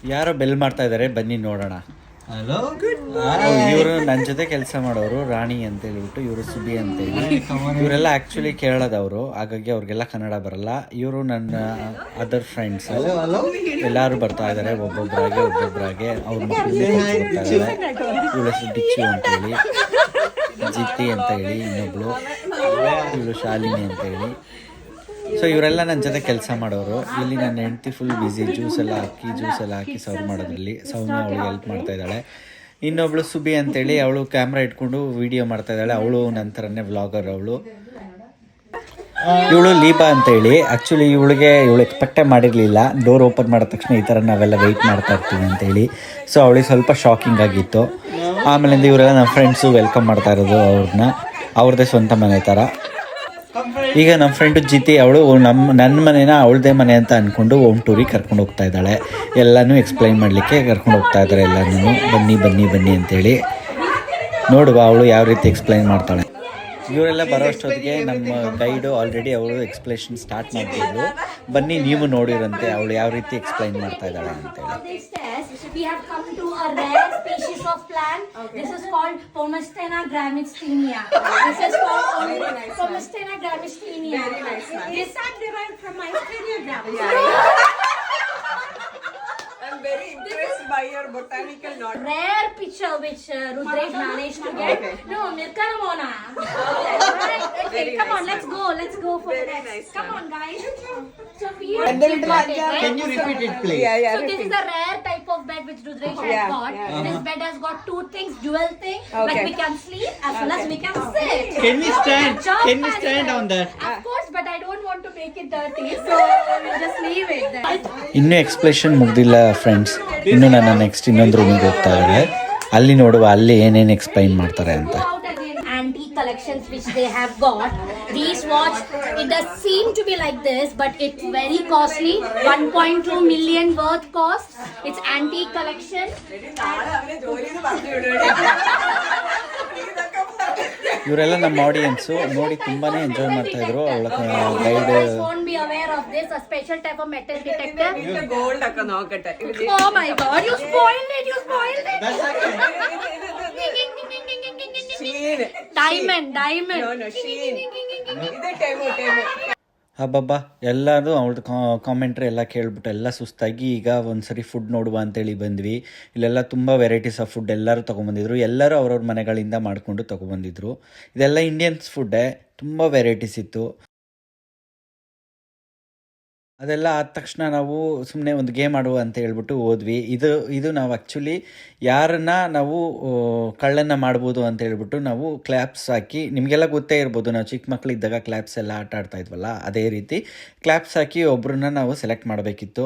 ಯಾರೋ ಬೆಲ್ ಮಾಡ್ತಾ ಇದ್ದಾರೆ, ಬನ್ನಿ ನೋಡೋಣ. ಹಲೋ, ಇವರು ನನ್ನ ಜೊತೆ ಕೆಲಸ ಮಾಡೋರು, ರಾಣಿ ಅಂತ ಹೇಳ್ಬಿಟ್ಟು. ಇವರು ಸುಬಿ ಅಂತ ಹೇಳಿ. ಇವರೆಲ್ಲ ಆ್ಯಕ್ಚುಲಿ ಕೇರಳದವರು, ಹಾಗಾಗಿ ಅವ್ರಿಗೆಲ್ಲ ಕನ್ನಡ ಬರಲ್ಲ. ಇವರು ನನ್ನ ಅದರ್ ಫ್ರೆಂಡ್ಸ್ ಎಲ್ಲರೂ ಬರ್ತಾ ಇದ್ದಾರೆ, ಒಬ್ಬೊಬ್ಬರಾಗೆ ಅವ್ರ ಮಕ್ಕಳು ಬರ್ತಾ ಇದ್ದಾರೆ. ಇವಳ ಹೆಸರು ಡಿಚ್ಚು ಅಂತೇಳಿ, ಜಿತ್ತಿ ಅಂತ ಹೇಳಿ ಇನ್ನೊಬ್ಳು, ಇವಳು ಶಾಲಿನಿ ಅಂತ ಹೇಳಿ. ಸೊ ಇವರೆಲ್ಲ ನನ್ನ ಜೊತೆ ಕೆಲಸ ಮಾಡೋರು. ಇಲ್ಲಿ ನನ್ನ ಹೆಂಡತಿ ಫುಲ್ ಬ್ಯುಸಿ, ಜ್ಯೂಸ್ ಎಲ್ಲ ಹಾಕಿ ಸರ್ವ್ ಮಾಡೋದ್ರಲ್ಲಿ. ಸೌಮ್ಯ ಅವಳಿಗೆ ಹೆಲ್ಪ್ ಮಾಡ್ತಾ ಇದ್ದಾಳೆ. ಇನ್ನೊಬ್ಳು ಸುಬಿ ಅಂತೇಳಿ, ಅವಳು ಕ್ಯಾಮ್ರಾ ಇಟ್ಕೊಂಡು ವಿಡಿಯೋ ಮಾಡ್ತಾ ಇದ್ದಾಳೆ. ಅವಳು ನಂತರನೇ ವ್ಲಾಗರ್. ಇವಳು ಲೀಬಾ ಅಂತೇಳಿ. ಆ್ಯಕ್ಚುಲಿ ಇವಳು ಎಕ್ಸ್ಪೆಕ್ಟೇ ಮಾಡಿರಲಿಲ್ಲ, ಡೋರ್ ಓಪನ್ ಮಾಡಿದ ತಕ್ಷಣ ಈ ಥರ ನಾವೆಲ್ಲ ವೆಯ್ಟ್ ಮಾಡ್ತಾ ಇರ್ತೀವಿ ಅಂತೇಳಿ. ಸೊ ಅವಳಿಗೆ ಸ್ವಲ್ಪ ಶಾಕಿಂಗ್ ಆಗಿತ್ತು. ಆಮೇಲಿಂದ ಇವರೆಲ್ಲ ನಮ್ಮ ಫ್ರೆಂಡ್ಸು ವೆಲ್ಕಮ್ ಮಾಡ್ತಾ ಇರೋದು ಅವ್ರದ್ದೇ ಸ್ವಂತ ಮನೆ ಥರ. ಈಗ ನಮ್ಮ ಫ್ರೆಂಡು ಜಿತಿ, ಅವಳು ನನ್ನ ಮನೇನ ಅವಳದೇ ಮನೆ ಅಂತ ಅಂದ್ಕೊಂಡು ಹೋಮ್ ಟೂರಿಗೆ ಕರ್ಕೊಂಡು ಹೋಗ್ತಾ ಇದ್ದಾಳೆ. ಎಲ್ಲನೂ ಎಕ್ಸ್ಪ್ಲೈನ್ ಮಾಡಲಿಕ್ಕೆ ಕರ್ಕೊಂಡು ಹೋಗ್ತಾ ಇದ್ದಾರೆ ಎಲ್ಲನೂ. ಬನ್ನಿ ಅಂತೇಳಿ ನೋಡುವ ಅವಳು ಯಾವ ರೀತಿ ಎಕ್ಸ್ಪ್ಲೈನ್ ಮಾಡ್ತಾಳೆ. ಇವರೆಲ್ಲ ಬರೋ ಅಷ್ಟೊತ್ತಿಗೆ ನಮ್ಮ ಗೈಡು ಆಲ್ರೆಡಿ ಅವಳು ಎಕ್ಸ್ಪ್ಲೇಷನ್ ಸ್ಟಾರ್ಟ್ ಮಾಡ್ತಿದ್ರು. ಬನ್ನಿ ನೀವು ನೋಡಿರಂತೆ ಅವಳು ಯಾವ ರೀತಿ ಎಕ್ಸ್ಪ್ಲೈನ್ ಮಾಡ್ತಾ ಇದ್ದಾಳೆ ಅಂತೇಳಿ. We have come to a rare species of plant. Okay. This is called Pomestena gramscinia. This is called Pomestena gramscinia. Very nice, ma'am. This are derived from Mysteria gramscinia. I'm very impressed by your botanical knowledge. Rare picture which Rudresh managed to get. Okay. No, Mirkana Mona. Okay, come on, let's go for Very this. nice, Come on, guys. So can you repeat it, please? Yeah, so this is a rare type of bed which Rudresh has got. This bed has got two things, dual thing. Like we can sleep as well as we can sit. Can we stand on that? Of course, but I don't want to make it dirty, so we'll just leave it there. ಇನ್ನೂ explanation ಮುಗ್ದಿಲ್ಲ friends. ಇನ್ನು ನನ್ನ next ಇನ್ನೊಂದು ರೂಮಿಗೆ ಹೋಗ್ತಾ ಇದ್ದಾರೆ. ಅಲ್ಲಿ ನೋಡುವ ಅಲ್ಲಿ ಏನೇನು ಎಕ್ಸ್ಪ್ಲೈನ್ ಮಾಡ್ತಾರೆ ಅಂತ. Antique collections which they have got. These watch, it does seem to be like this, but it's very costly. 1.2 million worth cost. It's antique collection. ಇವರೆಲ್ಲ ನಮ್ಮ ಆಡಿಯನ್ಸು ನೋಡಿ ತುಂಬಾನೇ ಎಂಜಾಯ್ ಮಾಡ್ತಾ ಇದ್ರು. ಅವಳ guide Won't be aware of this. A special type of metal detector. gold akka nokate. Oh my god, you spoiled it. Sheen. Diamond. No, sheen. Ide temu. ಹಬ್ಬಬ್ಬ ಎಲ್ಲರೂ ಅವಳದು commentary ಎಲ್ಲ ಕೇಳ್ಬಿಟ್ಟು ಎಲ್ಲ ಸುಸ್ತಾಗಿ ಈಗ ಒಂದ್ಸರಿ ಫುಡ್ ನೋಡುವ ಅಂತೇಳಿ ಬಂದ್ವಿ. ಇಲ್ಲೆಲ್ಲ ತುಂಬ ವೆರೈಟೀಸ್ ಆಫ್ ಫುಡ್ ಎಲ್ಲರೂ ತೊಗೊಂಬಂದಿದ್ರು. ಎಲ್ಲರೂ ಅವ್ರವ್ರ ಮನೆಗಳಿಂದ ಮಾಡಿಕೊಂಡು ತೊಗೊಬಂದಿದ್ರು. ಇದೆಲ್ಲ ಇಂಡಿಯನ್ಸ್ ಫುಡ್ಡೇ, ತುಂಬ ವೆರೈಟೀಸ್ ಇತ್ತು. ಅದೆಲ್ಲ ಆದ ತಕ್ಷಣ ನಾವು ಸುಮ್ಮನೆ ಒಂದು ಗೇಮ್ ಆಡುವ ಅಂತ ಹೇಳ್ಬಿಟ್ಟು ಹೋದ್ವಿ. ಇದು ನಾವು ಆ್ಯಕ್ಚುಲಿ ಯಾರನ್ನ ನಾವು ಕಳ್ಳನ್ನು ಮಾಡ್ಬೋದು ಅಂತ ಹೇಳ್ಬಿಟ್ಟು ನಾವು ಕ್ಲ್ಯಾಪ್ಸ್ ಹಾಕಿ, ನಿಮಗೆಲ್ಲ ಗೊತ್ತೇ ಇರ್ಬೋದು, ನಾವು ಚಿಕ್ಕ ಮಕ್ಕಳಿದ್ದಾಗ ಕ್ಲ್ಯಾಪ್ಸ್ ಎಲ್ಲ ಆಟ ಆಡ್ತಾ ಇದ್ವಲ್ಲ, ಅದೇ ರೀತಿ ಕ್ಲ್ಯಾಪ್ಸ್ ಹಾಕಿ ಒಬ್ಬರನ್ನ ನಾವು ಸೆಲೆಕ್ಟ್ ಮಾಡಬೇಕಿತ್ತು.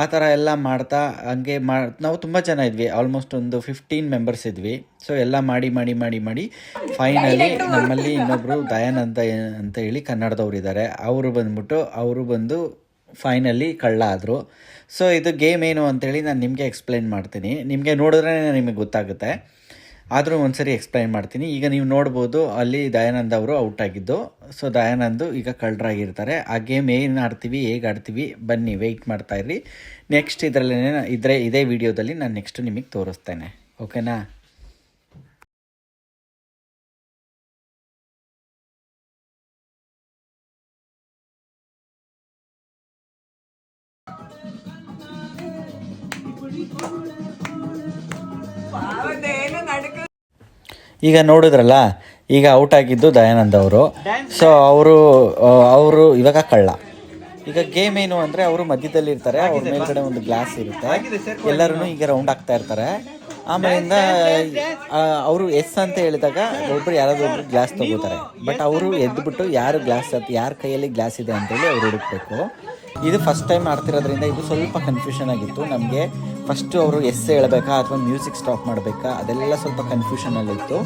ಆ ಥರ ಎಲ್ಲ ಮಾಡ್ತಾ ಹಂಗೆ ನಾವು ತುಂಬ ಜನ ಇದ್ವಿ, ಆಲ್ಮೋಸ್ಟ್ ಒಂದು 15 ಮೆಂಬರ್ಸ್ ಇದ್ವಿ. ಸೊ ಎಲ್ಲ ಮಾಡಿ ಫೈನಲಿ ನಮ್ಮಲ್ಲಿ ಇನ್ನೊಬ್ಬರು ದಯಾನಂದ ಅಂತ ಹೇಳಿ ಕನ್ನಡದವ್ರು ಇದ್ದಾರೆ. ಅವರು ಬಂದು ಫೈನಲಿ ಕಳ್ಳ ಆದರು. ಸೊ ಇದು ಗೇಮ್ ಏನು ಅಂತೇಳಿ ನಾನು ನಿಮಗೆ ಎಕ್ಸ್ಪ್ಲೈನ್ ಮಾಡ್ತೀನಿ. ನಿಮಗೆ ನೋಡಿದ್ರೆ ನಿಮಗೆ ಗೊತ್ತಾಗುತ್ತೆ, ಆದರೂ ಒಂದ್ಸರಿ ಎಕ್ಸ್ಪ್ಲೈನ್ ಮಾಡ್ತೀನಿ. ಈಗ ನೀವು ನೋಡ್ಬೋದು ಅಲ್ಲಿ ದಯಾನಂದ್ ಅವರು ಔಟ್ ಆಗಿದ್ದು. ಸೊ ದಯಾನಂದು ಈಗ ಕಳ್ಳರಾಗಿರ್ತಾರೆ. ಆ ಗೇಮ್ ಏನು ಆಡ್ತೀವಿ, ಹೇಗೆ ಆಡ್ತೀವಿ, ಬನ್ನಿ ವೆಯ್ಟ್ ಮಾಡ್ತಾ ಇರ್ರಿ. ನೆಕ್ಸ್ಟ್ ಇದೇ ವಿಡಿಯೋದಲ್ಲಿ ನಾನು ನೆಕ್ಸ್ಟ್ ನಿಮಗೆ ತೋರಿಸ್ತೇನೆ. ಓಕೆನಾ? ಈಗ ನೋಡಿದ್ರಲ್ಲ, ಈಗ ಔಟ್ ಆಗಿದ್ದು ದಯಾನಂದ್ ಅವರು. ಸೊ ಅವರು ಇವಾಗ ಕಳ್ಳ. ಈಗ ಗೇಮ್ ಏನು ಅಂದರೆ ಅವರು ಮಧ್ಯದಲ್ಲಿ ಇರ್ತಾರೆ, ಅವ್ರ ಮೇಲ್ಗಡೆ ಒಂದು ಗ್ಲಾಸ್ ಇರುತ್ತೆ, ಎಲ್ಲರೂ ಈಗ ರೌಂಡ್ ಆಗ್ತಾ ಇರ್ತಾರೆ. ಆಮೇಲಿಂದ ಅವರು ಎಸ್ ಅಂತ ಹೇಳಿದಾಗ ಯಾರಾದರೂ ಒಬ್ರು ಗ್ಲಾಸ್ ತಗೋತಾರೆ. ಬಟ್ ಅವರು ಎದ್ದುಬಿಟ್ಟು ಯಾರ ಕೈಯಲ್ಲಿ ಗ್ಲಾಸ್ ಇದೆ ಅಂತೇಳಿ ಅವ್ರು ಹುಡುಕ್ಬೇಕು. ಇದು ಫಸ್ಟ್ ಟೈಮ್ ಆಡ್ತಿರೋದ್ರಿಂದ ಇದು ಸ್ವಲ್ಪ ಕನ್ಫ್ಯೂಷನ್ ಆಗಿತ್ತು ನಮಗೆ. ಫಸ್ಟು ಅವರು ಎಸ್ ಹೇಳಬೇಕಾ ಅಥವಾ ಮ್ಯೂಸಿಕ್ ಸ್ಟಾಪ್ ಮಾಡಬೇಕಾ, ಅದೆಲ್ಲ ಸ್ವಲ್ಪ ಕನ್ಫ್ಯೂಷನಲ್ಲಿತ್ತು.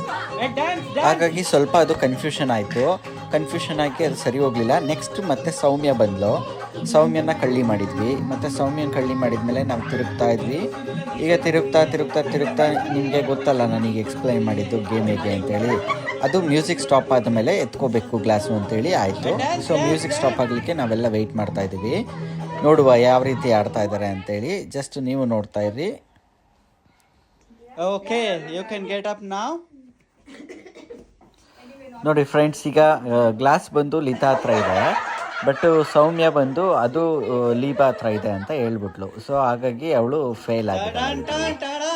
ಹಾಗಾಗಿ ಸ್ವಲ್ಪ ಅದು ಕನ್ಫ್ಯೂಷನ್ ಆಯಿತು. ಕನ್ಫ್ಯೂಷನ್ ಆಗಿ ಅದು ಸರಿ ಹೋಗಲಿಲ್ಲ. ನೆಕ್ಸ್ಟ್ ಮತ್ತೆ ಸೌಮ್ಯ ಬಂದಳು. ಸೌಮ್ಯನ ಕಳ್ಳಿ ಮಾಡಿದ್ವಿ. ಮತ್ತು ಸೌಮ್ಯನ ಕಳ್ಳಿ ಮಾಡಿದ್ಮೇಲೆ ನಾವು ತಿರುಗ್ತಾ ಇದ್ವಿ. ಈಗ ತಿರುಗ್ತಾ ನಿಮಗೆ ಗೊತ್ತಲ್ಲ ನನಗೆ ಎಕ್ಸ್ಪ್ಲೈನ್ ಮಾಡಿದ್ದು ಗೇಮ್ ಹೇಗೆ ಅಂತೇಳಿ. ಅದು ಮ್ಯೂಸಿಕ್ ಸ್ಟಾಪ್ ಆದಮೇಲೆ ಎತ್ಕೋಬೇಕು ಗ್ಲಾಸು ಅಂತೇಳಿ ಆಯಿತು. ಸೊ ಮ್ಯೂಸಿಕ್ ಸ್ಟಾಪ್ ಆಗಲಿಕ್ಕೆ ನಾವೆಲ್ಲ ವೆಯ್ಟ್ ಮಾಡ್ತಾಯಿದ್ದೀವಿ. ನೋಡುವ ಯಾವ ರೀತಿ ಆಡ್ತಾ ಇದ್ದಾರೆ ಅಂತೇಳಿ. ಜಸ್ಟ್ ನೀವು ನೋಡ್ತಾ ಇರ್ರಿ. Okay, you can get up now. ನೋಡಿ ಫ್ರೆಂಡ್ಸ್, ಈಗ ಗ್ಲಾಸ್ ಬಂದು ಲೀತಾ ಹತ್ರ ಇದೆ, ಬಟ್ ಸೌಮ್ಯ ಬಂದು ಅದು ಲೀಬಾ ಹತ್ರ ಇದೆ ಅಂತ ಹೇಳ್ಬಿಟ್ಲು. ಸೊ ಹಾಗಾಗಿ ಅವಳು ಫೇಲ್ ಆಗಿದ್ದಾಳೆ. Dun, tada.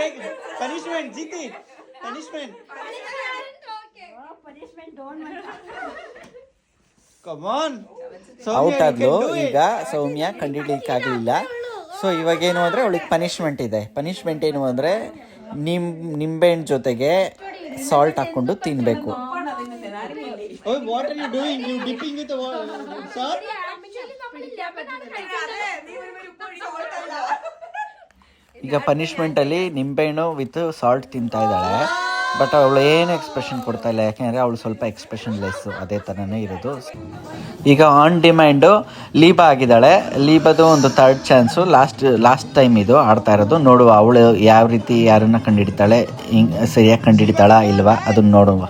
Take punishment, Jiti. Punishment. Come on. Out ಆದ್ಲು. ಈಗ ಸೌಮ್ಯ ಕಂಡಿಡಿಯಕ್ಕಾಗಲಿಲ್ಲ. ಸೊ ಇವಾಗೇನು ಅಂದರೆ ಅವಳಿಗೆ ಪನಿಷ್ಮೆಂಟ್ ಇದೆ. ಪನಿಷ್ಮೆಂಟ್ ಏನು ಅಂದರೆ ನಿಂಬೆಹಣ್ಣು ಜೊತೆಗೆ ಸಾಲ್ಟ್ ಹಾಕ್ಕೊಂಡು ತಿನ್ನಬೇಕು. Oh, what are you doing? You dipping with the salt? ಈಗ ಪನಿಷ್ಮೆಂಟಲ್ಲಿ ನಿಂಬೆಹಣ್ಣು ವಿತ್ ಸಾಲ್ಟ್ ತಿಂತಾ ಇದ್ದಾಳೆ. ಬಟ್ ಅವಳು ಏನು ಎಕ್ಸ್ಪ್ರೆಷನ್ ಕೊಡ್ತಾ ಇಲ್ಲ, ಯಾಕೆಂದರೆ ಅವಳು ಸ್ವಲ್ಪ ಎಕ್ಸ್ಪ್ರೆಷನ್ ಲೆಸ್ಸು, ಅದೇ ಥರನೇ ಇರೋದು. ಈಗ ಆನ್ ಡಿಮ್ಯಾಂಡು ಲೀಬಾ ಆಗಿದ್ದಾಳೆ. ಲೀಬಾದು ಒಂದು ಥರ್ಡ್ ಚಾನ್ಸು, ಲಾಸ್ಟ್ ಟೈಮ್ ಇದು ಆಡ್ತಾ ಇರೋದು. ನೋಡುವ ಅವಳು ಯಾವ ರೀತಿ ಯಾರನ್ನ ಕಂಡುಹಿಡಿತಾಳೆ, ಸರಿಯಾಗಿ ಕಂಡುಹಿಡಿತಾಳಾ ಇಲ್ವಾ ಅದನ್ನು ನೋಡುವ.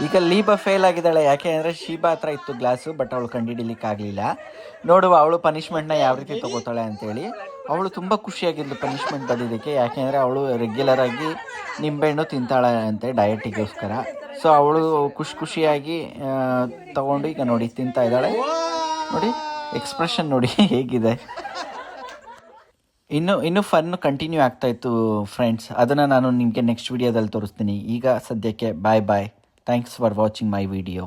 ಈಗ ಲೀಬಾ ಫೇಲ್ ಆಗಿದ್ದಾಳೆ. ಯಾಕೆ ಅಂದರೆ ಶೀಬಾ ಹತ್ರ ಇತ್ತು ಗ್ಲಾಸು, ಬಟ್ ಅವಳು ಕಂಡುಹಿಡಿಲಿಕ್ಕೆ ಆಗಲಿಲ್ಲ. ನೋಡುವ ಅವಳು ಪನಿಷ್ಮೆಂಟ್ನ ಯಾವ ರೀತಿ ತಗೋತಾಳೆ ಅಂತೇಳಿ. ಅವಳು ತುಂಬ ಖುಷಿಯಾಗಿದ್ಲು ಪನಿಷ್ಮೆಂಟ್ ಬಂದಿದ್ದಕ್ಕೆ, ಯಾಕೆಂದರೆ ಅವಳು ರೆಗ್ಯುಲರ್ ಆಗಿ ನಿಂಬೆಹಣ್ಣು ತಿಂತಾಳೆ ಅಂತೆ ಡಯಟಿಗೋಸ್ಕರ. ಸೊ ಅವಳು ಖುಷಿಯಾಗಿ ತಗೊಂಡು ಈಗ ನೋಡಿ ತಿಂತಾ ಇದ್ದಾಳೆ. ನೋಡಿ ಎಕ್ಸ್ಪ್ರೆಷನ್ ನೋಡಿ ಹೇಗಿದೆ. ಇನ್ನು ಫನ್ ಕಂಟಿನ್ಯೂ ಆಗ್ತಾ ಇತ್ತು ಫ್ರೆಂಡ್ಸ್. ಅದನ್ನು ನಾನು ನಿಮಗೆ ನೆಕ್ಸ್ಟ್ ವಿಡಿಯೋದಲ್ಲಿ ತೋರಿಸ್ತೀನಿ. ಈಗ ಸದ್ಯಕ್ಕೆ bye. Thanks for watching my video.